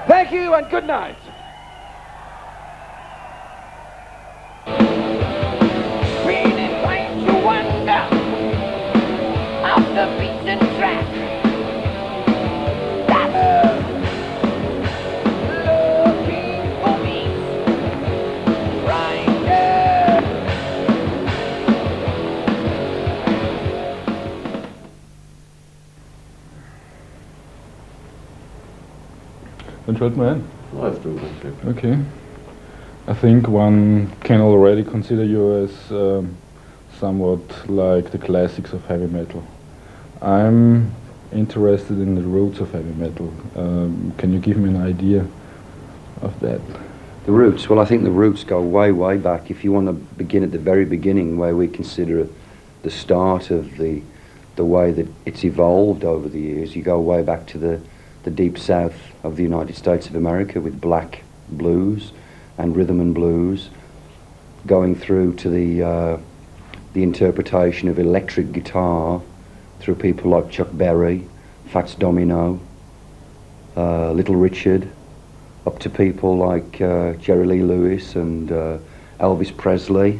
Thank you and good night. Been inclined to wander off the beaten track. Looking for me, grinder. Dann schalten wir ein. Läuft im Prinzip. Okay. I think one can already consider you as somewhat like the classics of heavy metal. I'm interested in the roots of heavy metal. Can you give me an idea of that? The roots? Well, I think the roots go way, way back. If you want to begin at the very beginning, where we consider the start of the way that it's evolved over the years, you go way back to the deep south of the United States of America with black blues and rhythm and blues, going through to the interpretation of electric guitar through people like Chuck Berry, Fats Domino, Little Richard, up to people like Jerry Lee Lewis and Elvis Presley,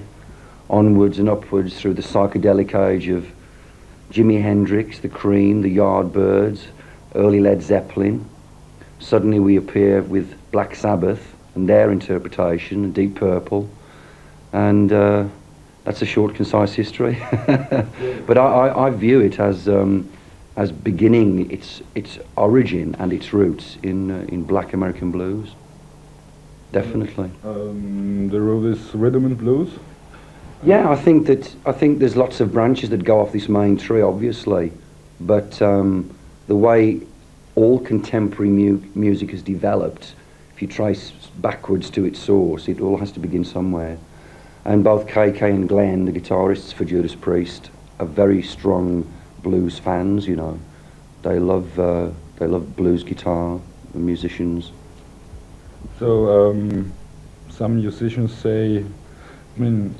onwards and upwards through the psychedelic age of Jimi Hendrix, the Cream, the Yardbirds, early Led Zeppelin. Suddenly we appear with Black Sabbath and their interpretation, and Deep Purple, and that's a short, concise history. But I view it as beginning its origin and its roots in Black American blues. Definitely. The root is rhythm and blues. Yeah, I think there's lots of branches that go off this main tree, obviously, but the way all contemporary music has developed, if you trace backwards to its source, it all has to begin somewhere. And both KK and Glenn, the guitarists for Judas Priest, are very strong blues fans. You know, they love blues guitar, the musicians. So some musicians say, I mean,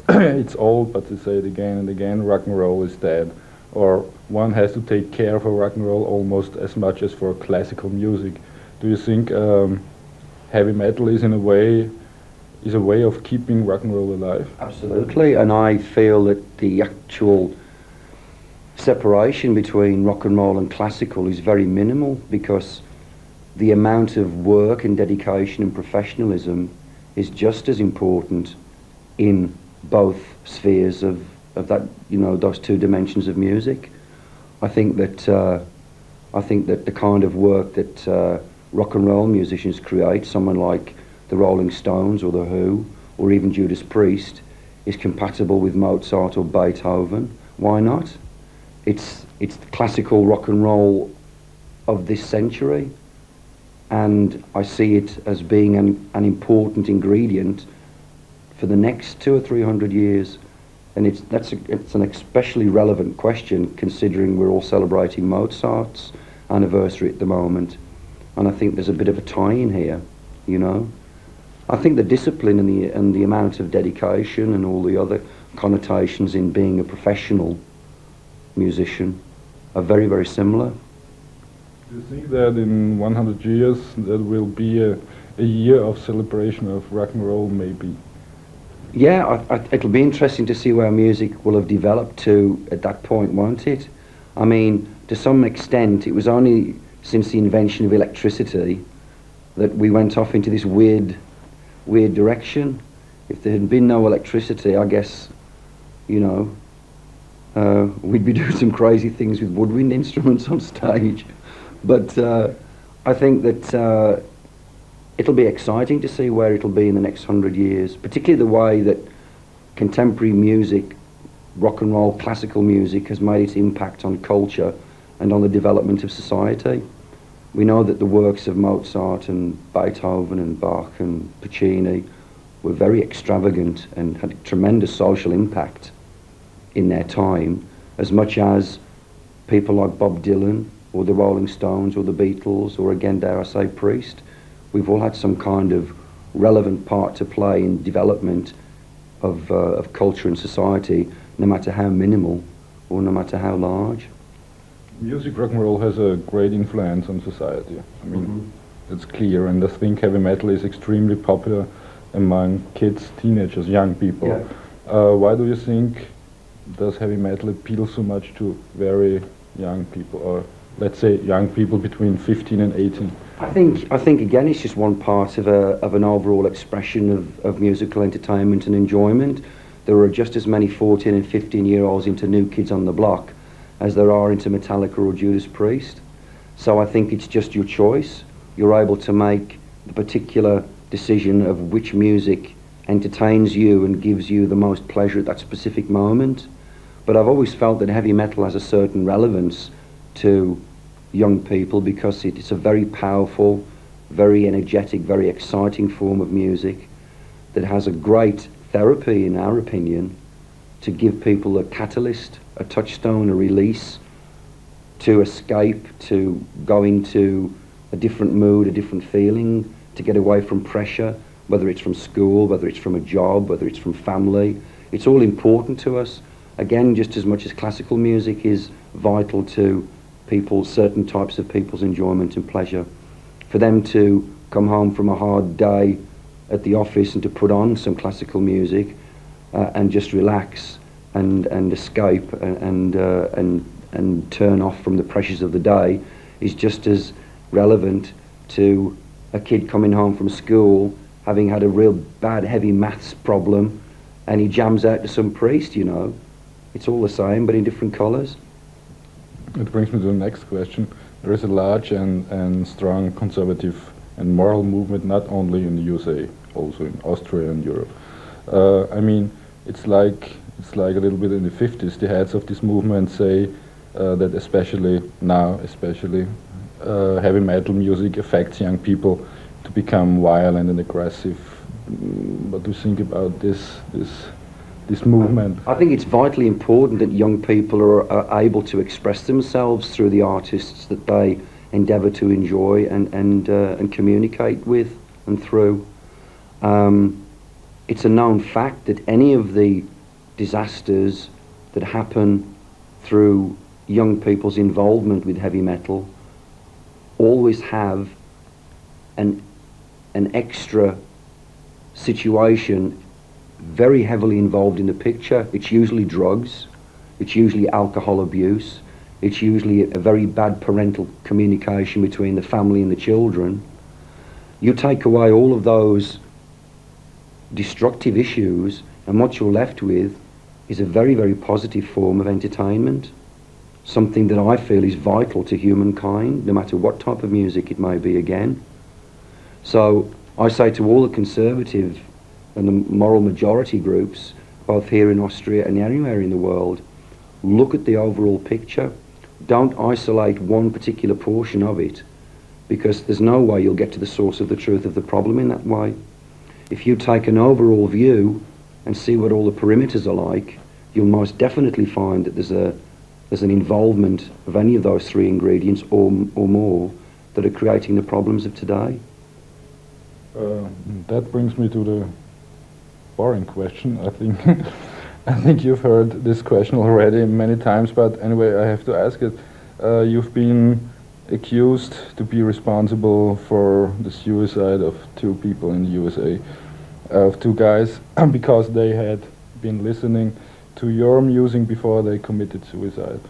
it's old, but they say it again and again, rock and roll is dead. Or one has to take care for rock and roll almost as much as for classical music. Do you think heavy metal is a way of keeping rock and roll alive? Absolutely, and I feel that the actual separation between rock and roll and classical is very minimal, because the amount of work and dedication and professionalism is just as important in both spheres of that, you know, those two dimensions of music. I think that the kind of work that rock and roll musicians create, someone like the Rolling Stones or the Who or even Judas Priest, is compatible with Mozart or Beethoven. Why not? It's the classical rock and roll of this century, and I see it as being an important ingredient for the next 200 or 300 years. And it's an especially relevant question, considering we're all celebrating Mozart's anniversary at the moment, and I think there's a bit of a tie-in here, you know. I think the discipline and the amount of dedication and all the other connotations in being a professional musician are very, very similar. Do you think that in 100 years there will be a year of celebration of rock and roll, maybe? Yeah, it'll be interesting to see where music will have developed to at that point, won't it? I mean, to some extent, it was only since the invention of electricity that we went off into this weird direction. If there had been no electricity, I guess, you know, we'd be doing some crazy things with woodwind instruments on stage. But I think that it'll be exciting to see where it'll be in the next 100 years, particularly the way that contemporary music, rock and roll, classical music, has made its impact on culture and on the development of society. We know that the works of Mozart and Beethoven and Bach and Puccini were very extravagant and had a tremendous social impact in their time, as much as people like Bob Dylan or the Rolling Stones or the Beatles or, again, dare I say, Priest. We've all had some kind of relevant part to play in development of culture and society, no matter how minimal or no matter how large. Music, rock and roll has a great influence on society. I mean, it's clear, and I think heavy metal is extremely popular among kids, teenagers, young people. Yeah. Why do you think does heavy metal appeal so much to very young people, or let's say young people between 15 and 18? I think again it's just one part of an overall expression of musical entertainment and enjoyment. There are just as many 14 and 15-year-olds into New Kids on the Block as there are into Metallica or Judas Priest. So I think it's just your choice. You're able to make the particular decision of which music entertains you and gives you the most pleasure at that specific moment. But I've always felt that heavy metal has a certain relevance to young people because it's a very powerful, very energetic, very exciting form of music that has a great therapy, in our opinion, to give people a catalyst, a touchstone, a release, to escape, to go into a different mood, a different feeling, to get away from pressure, whether it's from school, whether it's from a job, whether it's from family. It's all important to us. Again, just as much as classical music is vital to people, certain types of people's enjoyment and pleasure. For them to come home from a hard day at the office and to put on some classical music and just relax and escape and turn off from the pressures of the day is just as relevant to a kid coming home from school having had a real bad heavy maths problem and he jams out to some Priest, you know. It's all the same but in different colours. It brings me to the next question. There is a large and strong conservative and moral movement not only in the USA, also in Austria and Europe. I mean, it's like a little bit in the 50s. The heads of this movement say that especially heavy metal music affects young people to become violent and aggressive. What do you think about this movement? I think it's vitally important that young people are able to express themselves through the artists that they endeavour to enjoy and communicate with and through. It's a known fact that any of the disasters that happen through young people's involvement with heavy metal always have an extra situation very heavily involved in the picture. It's usually drugs, it's usually alcohol abuse, it's usually a very bad parental communication between the family and the children. You take away all of those destructive issues and what you're left with is a very, very positive form of entertainment, something that I feel is vital to humankind, no matter what type of music it may be again. So I say to all the conservative and the moral majority groups, both here in Austria and anywhere in the world, look at the overall picture. Don't isolate one particular portion of it, because there's no way you'll get to the source of the truth of the problem in that way. If you take an overall view and see what all the perimeters are like, you'll most definitely find that there's an involvement of any of those three ingredients or more that are creating the problems of today. That brings me to the boring question. I think I think you've heard this question already many times, but anyway, I have to ask it. You've been accused to be responsible for the suicide of 2 people in the USA. of two guys because they had been listening to your music before they committed suicide.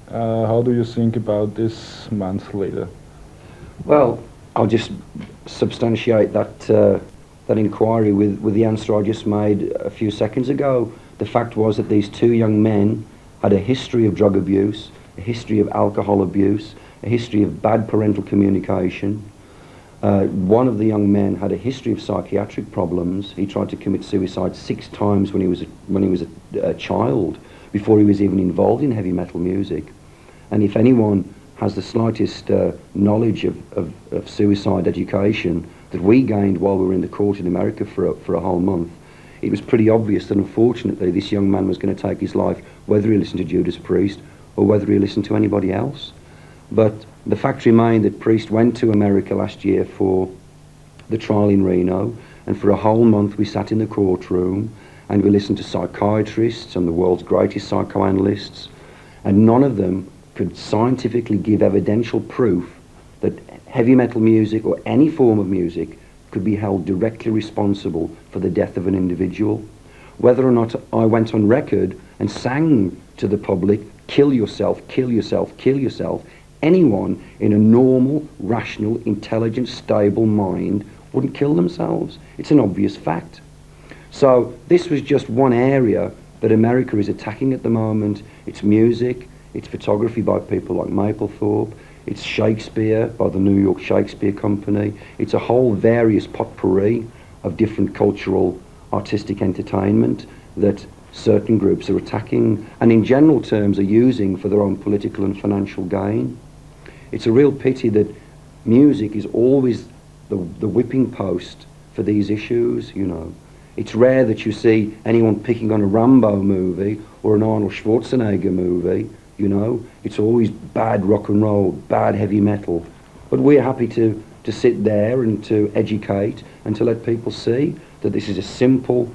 How do you think about this months later? Well, I'll just substantiate that inquiry with the answer I just made a few seconds ago. The fact was that these two young men had a history of drug abuse, a history of alcohol abuse, a history of bad parental communication. One of the young men had a history of psychiatric problems. He tried to commit suicide 6 times when he was a child, before he was even involved in heavy metal music. And if anyone has the slightest knowledge of suicide education that we gained while we were in the court in America for a whole month, it was pretty obvious that unfortunately this young man was going to take his life whether he listened to Judas Priest or whether he listened to anybody else. But the fact remained that Priest went to America last year for the trial in Reno, and for a whole month we sat in the courtroom and we listened to psychiatrists and the world's greatest psychoanalysts, and none of them could scientifically give evidential proof that heavy metal music or any form of music could be held directly responsible for the death of an individual. Whether or not I went on record and sang to the public, kill yourself, kill yourself, kill yourself, anyone in a normal, rational, intelligent, stable mind wouldn't kill themselves. It's an obvious fact. So this was just one area that America is attacking at the moment. It's music, it's photography by people like Mapplethorpe, it's Shakespeare by the New York Shakespeare Company, it's a whole various potpourri of different cultural artistic entertainment that certain groups are attacking and in general terms are using for their own political and financial gain. It's a real pity that music is always the whipping post for these issues, you know. It's rare that you see anyone picking on a Rambo movie or an Arnold Schwarzenegger movie, you know. It's always bad rock and roll, bad heavy metal. But we're happy to sit there and to educate and to let people see that this is a simple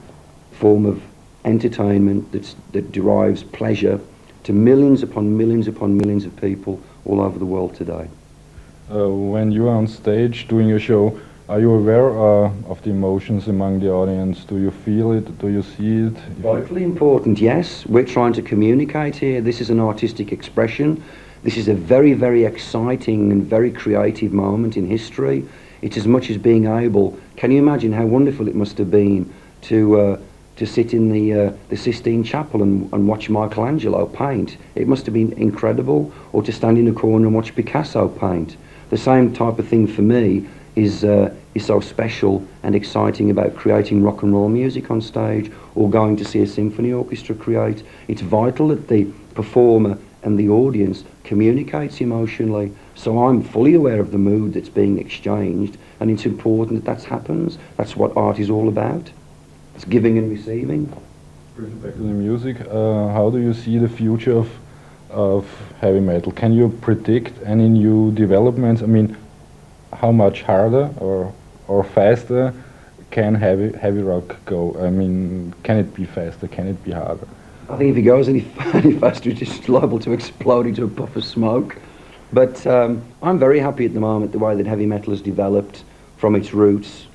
form of entertainment that derives pleasure to millions upon millions upon millions of people all over the world today. When you are on stage doing your show, are you aware of the emotions among the audience? Do you feel it? Do you see it? Vitally important, yes. We're trying to communicate here. This is an artistic expression. This is a very, very exciting and very creative moment in history. It's as much as being able... Can you imagine how wonderful it must have been to sit in the Sistine Chapel and watch Michelangelo paint? It must have been incredible. Or to stand in a corner and watch Picasso paint. The same type of thing for me is so special and exciting about creating rock and roll music on stage or going to see a symphony orchestra create. It's vital that the performer and the audience communicates emotionally. So I'm fully aware of the mood that's being exchanged, and it's important that happens. That's what art is all about. It's giving and receiving. Back to the music, how do you see the future of heavy metal? Can you predict any new developments? I mean, how much harder or faster can heavy rock go? I mean, can it be faster? Can it be harder? I think if it goes any faster, it's just liable to explode into a puff of smoke. But I'm very happy at the moment the way that heavy metal has developed from its roots,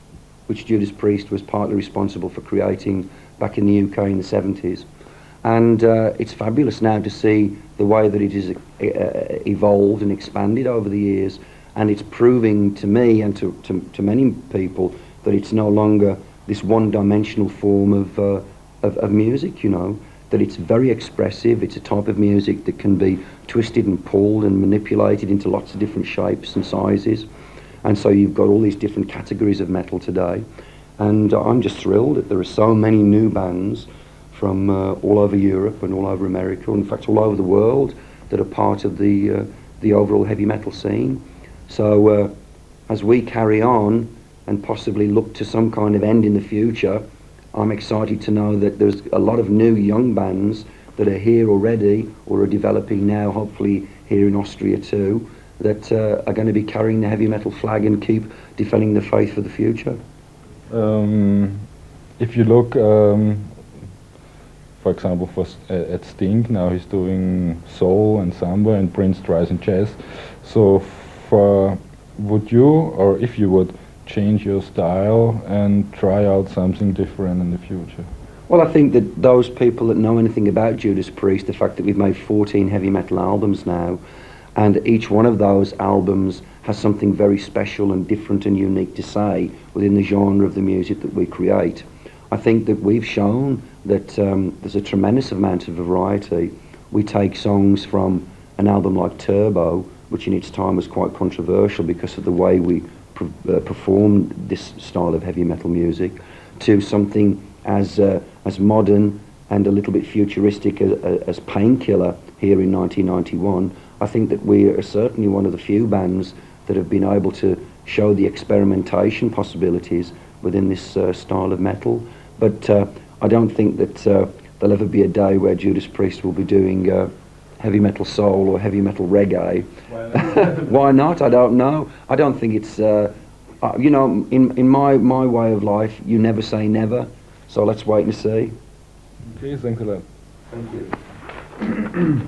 which Judas Priest was partly responsible for creating back in the UK in the 70s. And it's fabulous now to see the way that it has evolved and expanded over the years. And it's proving to me and to many people that it's no longer this one-dimensional form of music, you know, that it's very expressive. It's a type of music that can be twisted and pulled and manipulated into lots of different shapes and sizes. And so you've got all these different categories of metal today. And I'm just thrilled that there are so many new bands from all over Europe and all over America, in fact all over the world, that are part of the overall heavy metal scene. So as we carry on and possibly look to some kind of end in the future, I'm excited to know that there's a lot of new young bands that are here already or are developing now, hopefully here in Austria too, that are going to be carrying the heavy metal flag and keep defending the faith for the future. If you look, for example, at Sting, now he's doing soul and samba, and Prince tries in jazz. So would you, or if you would, change your style and try out something different in the future? Well, I think that those people that know anything about Judas Priest, the fact that we've made 14 heavy metal albums now, and each one of those albums has something very special and different and unique to say within the genre of the music that we create. I think that we've shown that there's a tremendous amount of variety. We take songs from an album like Turbo, which in its time was quite controversial because of the way we performed this style of heavy metal music, to something as modern and a little bit futuristic as Painkiller here in 1991. I think that we are certainly one of the few bands that have been able to show the experimentation possibilities within this style of metal. But I don't think that there'll ever be a day where Judas Priest will be doing heavy metal soul or heavy metal reggae. Why not? I don't know. I don't think it's, you know, in my way of life, you never say never. So let's wait and see. Okay, thanks a lot. Thank you.